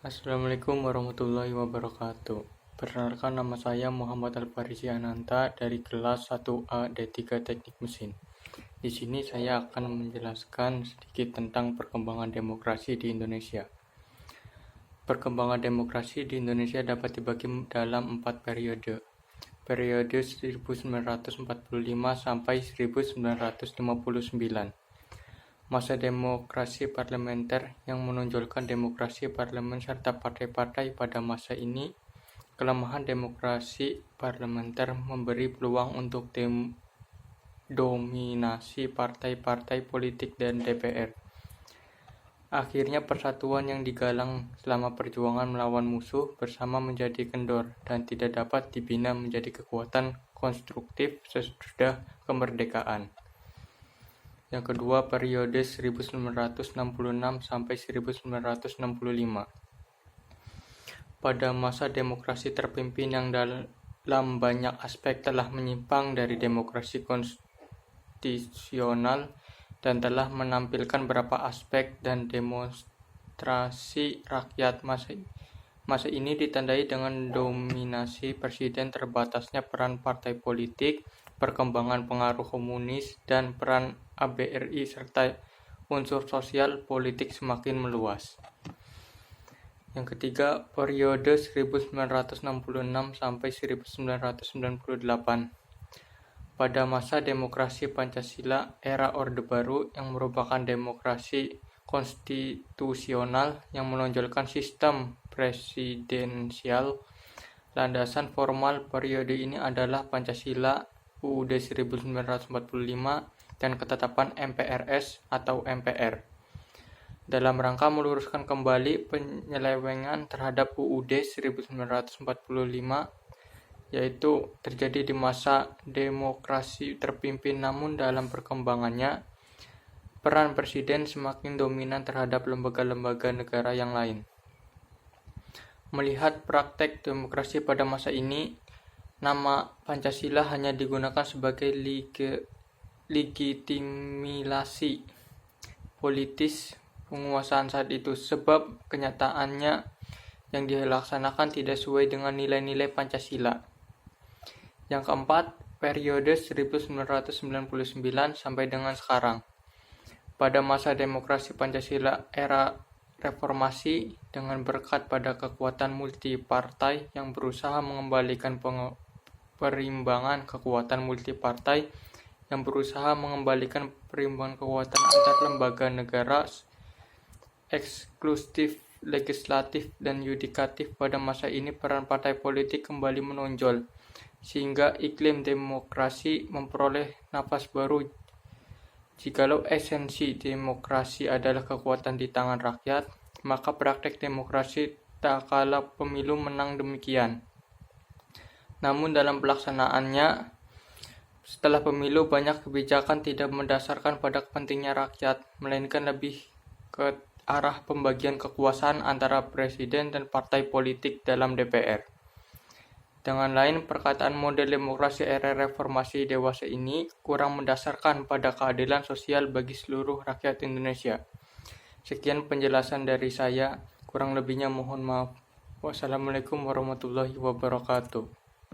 Assalamualaikum warahmatullahi wabarakatuh. Perkenalkan, nama saya Muhammad Al-Farisi Ananta dari kelas 1A D3 Teknik Mesin. Di sini saya akan menjelaskan sedikit tentang perkembangan demokrasi di Indonesia. Perkembangan demokrasi di Indonesia dapat dibagi dalam 4 periode. Periode 1945 sampai 1959. Masa demokrasi parlementer yang menonjolkan demokrasi parlemen serta partai-partai pada masa ini. Kelemahan demokrasi parlementer memberi peluang untuk dominasi partai-partai politik dan DPR. Akhirnya persatuan yang digalang selama perjuangan melawan musuh bersama menjadi kendor dan tidak dapat dibina menjadi kekuatan konstruktif sesudah kemerdekaan. Yang kedua, periode 1966 sampai 1965. Pada masa demokrasi terpimpin yang dalam banyak aspek telah menyimpang dari demokrasi konstitusional dan telah menampilkan beberapa aspek dan demonstrasi rakyat. Masa ini ditandai dengan dominasi presiden, terbatasnya peran partai politik, perkembangan pengaruh komunis, dan peran ABRI serta unsur sosial politik semakin meluas. Yang ketiga, periode 1966 sampai 1998. Pada masa demokrasi Pancasila, era Orde Baru yang merupakan demokrasi konstitusional yang menonjolkan sistem presidensial. Landasan formal periode ini adalah Pancasila, UUD 1945, dan ketetapan MPRS atau MPR. Dalam rangka meluruskan kembali penyelewengan terhadap UUD 1945, yaitu terjadi di masa demokrasi terpimpin, namun dalam perkembangannya, peran presiden semakin dominan terhadap lembaga-lembaga negara yang lain. Melihat praktek demokrasi pada masa ini, nama Pancasila hanya digunakan sebagai legitimasi politis penguasaan saat itu, sebab kenyataannya yang dilaksanakan tidak sesuai dengan nilai-nilai Pancasila. Yang keempat, periode 1999 sampai dengan sekarang. Pada masa demokrasi Pancasila era reformasi, dengan berkat pada kekuatan multipartai yang berusaha mengembalikan perimbangan kekuatan multipartai yang berusaha mengembalikan perimbangan kekuatan antar lembaga negara, eksklusif, legislatif, dan yudikatif. Pada masa ini peran partai politik kembali menonjol, sehingga iklim demokrasi memperoleh nafas baru. Jikalau esensi demokrasi adalah kekuatan di tangan rakyat, maka praktek demokrasi tak kala pemilu menang demikian. Namun dalam pelaksanaannya, setelah pemilu, banyak kebijakan tidak mendasarkan pada kepentingan rakyat, melainkan lebih ke arah pembagian kekuasaan antara presiden dan partai politik dalam DPR. Dengan lain, perkataan model demokrasi era reformasi dewasa ini kurang mendasarkan pada keadilan sosial bagi seluruh rakyat Indonesia. Sekian penjelasan dari saya, kurang lebihnya mohon maaf. Wassalamualaikum warahmatullahi wabarakatuh.